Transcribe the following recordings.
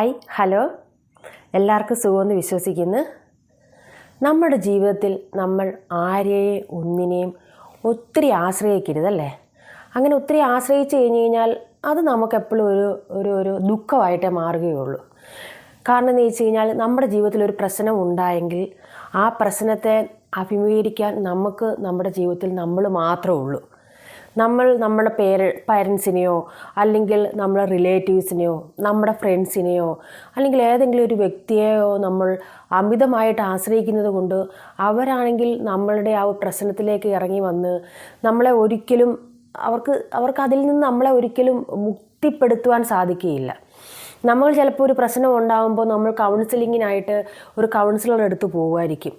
Hi hello എല്ലാവർക്കും സുഖമെന്ന് വിശ്വസിക്കുന്നു. നമ്മുടെ ജീവിതത്തിൽ നമ്മൾ ആരെയും ഒന്നിനെയും ഒത്തിരി ആശ്രയിക്കരുതല്ലേ. അങ്ങനെ ഒത്തിരി ആശ്രയിച്ച് കഴിഞ്ഞ് കഴിഞ്ഞാൽ അത് നമുക്കെപ്പോഴും ഒരു ദുഃഖമായിട്ടേ മാറുകയുള്ളൂ. കാരണം എന്ന് വെച്ച് കഴിഞ്ഞാൽ നമ്മുടെ ജീവിതത്തിൽ ഒരു പ്രശ്നം ഉണ്ടായെങ്കിൽ ആ പ്രശ്നത്തെ അഭിമുഖീകരിക്കാൻ നമുക്ക് നമ്മുടെ ജീവിതത്തിൽ നമ്മൾ മാത്രമേ ഉള്ളൂ. നമ്മൾ നമ്മുടെ പാരൻസിനെയോ അല്ലെങ്കിൽ നമ്മുടെ റിലേറ്റീവ്സിനെയോ നമ്മുടെ ഫ്രണ്ട്സിനെയോ അല്ലെങ്കിൽ ഏതെങ്കിലും ഒരു വ്യക്തിയെയോ നമ്മൾ അമിതമായിട്ട് ആശ്രയിക്കുന്നത് കൊണ്ട് അവരാണെങ്കിൽ നമ്മളുടെ ആ പ്രശ്നത്തിലേക്ക് ഇറങ്ങി വന്ന് നമ്മളെ ഒരിക്കലും അവർക്ക് അതിൽ നിന്ന് നമ്മളെ ഒരിക്കലും മുക്തിപ്പെടുത്തുവാൻ സാധിക്കുകയില്ല. നമ്മൾ ചിലപ്പോൾ ഒരു പ്രശ്നം ഉണ്ടാകുമ്പോൾ നമ്മൾ കൗൺസിലിങ്ങിനായിട്ട് ഒരു കൗൺസിലറുടെ അടുത്ത് പോകുമായിരിക്കും.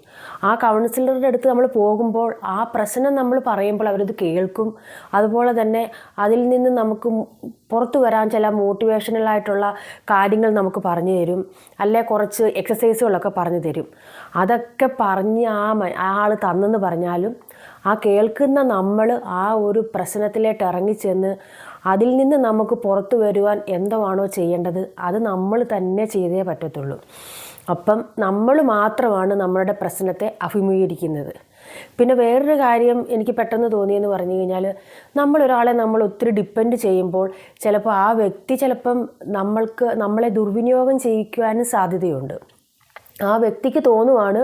ആ കൗൺസിലറുടെ അടുത്ത് നമ്മൾ പോകുമ്പോൾ ആ പ്രശ്നം നമ്മൾ പറയുമ്പോൾ അവരത് കേൾക്കും. അതുപോലെ തന്നെ അതിൽ നിന്ന് നമുക്ക് പുറത്തു വരാൻ ചില മോട്ടിവേഷണലായിട്ടുള്ള കാര്യങ്ങൾ നമുക്ക് പറഞ്ഞു തരും, അല്ലെ കുറച്ച് എക്സസൈസുകളൊക്കെ പറഞ്ഞു തരും. അതൊക്കെ പറഞ്ഞ് ആ ആൾ തന്നെന്ന് പറഞ്ഞാലും ആ കേൾക്കുന്ന നമ്മൾ ആ ഒരു പ്രശ്നത്തിലേക്ക് ഇറങ്ങിച്ചെന്ന് അതിൽ നിന്ന് നമുക്ക് പുറത്തു വരുവാൻ എന്താണോ ചെയ്യേണ്ടത് അത് നമ്മൾ തന്നെ ചെയ്തേ പറ്റത്തുള്ളൂ. അപ്പം നമ്മൾ മാത്രമാണ് നമ്മളുടെ പ്രശ്നത്തെ അഭിമുഖീകരിക്കുന്നത്. പിന്നെ വേറൊരു കാര്യം എനിക്ക് പെട്ടെന്ന് തോന്നിയെന്ന് പറഞ്ഞു കഴിഞ്ഞാൽ, നമ്മളൊരാളെ നമ്മൾ ഒത്തിരി ഡിപ്പെൻഡ് ചെയ്യുമ്പോൾ ചിലപ്പോൾ ആ വ്യക്തി നമ്മളെ ദുർവിനിയോഗം ചെയ്യിക്കുവാനും സാധ്യതയുണ്ട്. ആ വ്യക്തിക്ക് തോന്നുവാണ്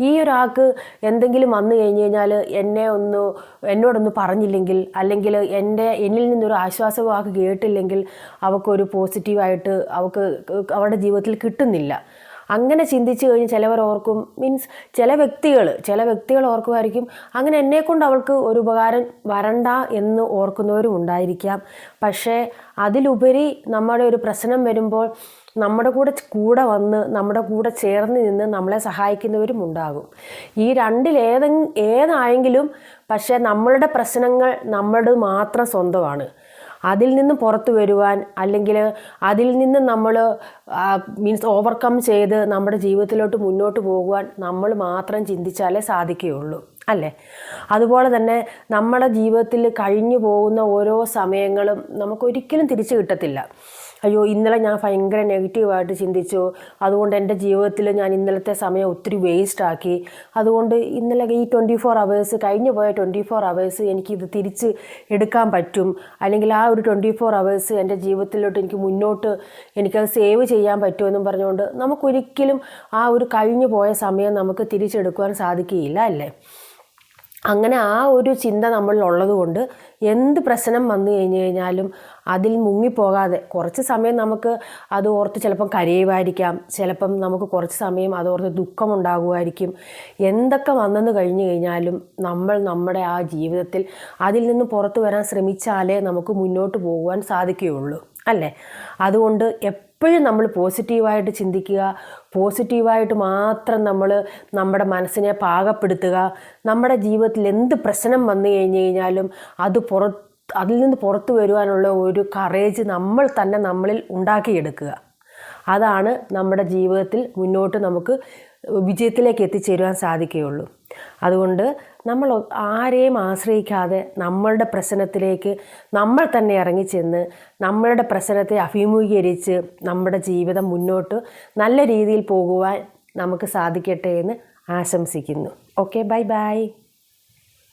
ഈ ഒരാൾക്ക് എന്തെങ്കിലും വന്നു കഴിഞ്ഞ് കഴിഞ്ഞാൽ എന്നോടൊന്ന് പറഞ്ഞില്ലെങ്കിൽ അല്ലെങ്കിൽ എന്നിൽ നിന്നൊരു ആശ്വാസവാക്ക് കേട്ടില്ലെങ്കിൽ അവൾക്കൊരു പോസിറ്റീവായിട്ട് അവരുടെ ജീവിതത്തിൽ കിട്ടുന്നില്ല. അങ്ങനെ ചിന്തിച്ച് കഴിഞ്ഞ് ചിലവർ ഓർക്കും, ചില വ്യക്തികൾ ഓർക്കുമായിരിക്കും അങ്ങനെ എന്നെക്കൊണ്ട് അവൾക്ക് ഒരു ഉപകാരം വരണ്ട എന്ന് ഓർക്കുന്നവരും ഉണ്ടായിരിക്കാം. പക്ഷേ അതിലുപരി നമ്മുടെ ഒരു പ്രശ്നം വരുമ്പോൾ നമ്മുടെ കൂടെ വന്ന് നമ്മുടെ കൂടെ ചേർന്ന് നിന്ന് നമ്മളെ സഹായിക്കുന്നവരും ഉണ്ടാകും. ഈ രണ്ടിൽ ഏതായെങ്കിലും പക്ഷേ നമ്മളുടെ പ്രശ്നങ്ങൾ നമ്മുടെ മാത്രം സ്വന്തമാണ്. അതിൽ നിന്ന് പുറത്തു വരുവാൻ അല്ലെങ്കിൽ അതിൽ നിന്ന് നമ്മൾ ഓവർകം ചെയ്ത് നമ്മുടെ ജീവിതത്തിലോട്ട് മുന്നോട്ട് പോകുവാൻ നമ്മൾ മാത്രം ചിന്തിച്ചാലേ സാധിക്കുകയുള്ളൂ, അല്ലേ? അതുപോലെ തന്നെ നമ്മുടെ ജീവിതത്തിൽ കഴിഞ്ഞു പോകുന്ന ഓരോ സമയങ്ങളും നമുക്കൊരിക്കലും തിരിച്ചു കിട്ടത്തില്ല. അയ്യോ, ഇന്നലെ ഞാൻ ഭയങ്കര നെഗറ്റീവായിട്ട് ചിന്തിച്ചു, അതുകൊണ്ട് എൻ്റെ ജീവിതത്തിൽ ഞാൻ ഇന്നലത്തെ സമയം ഒത്തിരി വേസ്റ്റാക്കി, അതുകൊണ്ട് ഇന്നലെ ഈ 24 hours കഴിഞ്ഞു പോയ 24 hours എനിക്കിത് തിരിച്ച് എടുക്കാൻ പറ്റും, അല്ലെങ്കിൽ ആ ഒരു 24 hours എൻ്റെ ജീവിതത്തിലോട്ട് എനിക്കത് സേവ് ചെയ്യാൻ പറ്റുമെന്നും പറഞ്ഞുകൊണ്ട് നമുക്കൊരിക്കലും ആ ഒരു കഴിഞ്ഞു പോയ സമയം നമുക്ക് തിരിച്ചെടുക്കുവാൻ സാധിക്കുകയില്ല, അല്ലേ? അങ്ങനെ ആ ഒരു ചിന്ത നമ്മളിലുള്ളത് കൊണ്ട് എന്ത് പ്രശ്നം വന്നു കഴിഞ്ഞ് കഴിഞ്ഞാലും അതിൽ മുങ്ങിപ്പോകാതെ കുറച്ച് സമയം നമുക്ക് അത് ഓർത്ത് ചിലപ്പം കരയുമായിരിക്കാം, ചിലപ്പം നമുക്ക് കുറച്ച് സമയം അതോർത്ത് ദുഃഖമുണ്ടാകുമായിരിക്കും. എന്തൊക്കെ വന്നെന്ന് കഴിഞ്ഞ് കഴിഞ്ഞാലും നമ്മുടെ ആ ജീവിതത്തിൽ അതിൽ നിന്ന് പുറത്തു വരാൻ ശ്രമിച്ചാലേ നമുക്ക് മുന്നോട്ട് പോകുവാൻ സാധിക്കുകയുള്ളൂ, അല്ലേ? അതുകൊണ്ട് എപ്പോഴും നമ്മൾ പോസിറ്റീവായിട്ട് ചിന്തിക്കുക, പോസിറ്റീവായിട്ട് മാത്രം നമ്മുടെ മനസ്സിനെ പാകപ്പെടുത്തുക. നമ്മുടെ ജീവിതത്തിൽ എന്ത് പ്രശ്നം വന്നു കഴിഞ്ഞ് കഴിഞ്ഞാലും അതിൽ നിന്ന് പുറത്തു വരുവാനുള്ള ഒരു കറേജ് നമ്മൾ തന്നെ നമ്മളിൽ ഉണ്ടാക്കിയെടുക്കുക. അതാണ് നമ്മുടെ ജീവിതത്തിൽ മുന്നോട്ട് നമുക്ക് വിജയത്തിലേക്ക് എത്തിച്ചേരുവാൻ സാധിക്കുകയുള്ളൂ. അതുകൊണ്ട് നമ്മൾ ആരെയും ആശ്രയിക്കാതെ നമ്മളുടെ പ്രശ്നത്തിലേക്ക് നമ്മൾ തന്നെ ഇറങ്ങിച്ചെന്ന് നമ്മളുടെ പ്രശ്നത്തെ അഭിമുഖീകരിച്ച് നമ്മുടെ ജീവിതം മുന്നോട്ട് നല്ല രീതിയിൽ പോകുവാൻ നമുക്ക് സാധിക്കട്ടെ എന്ന് ആശംസിക്കുന്നു. Okay, by.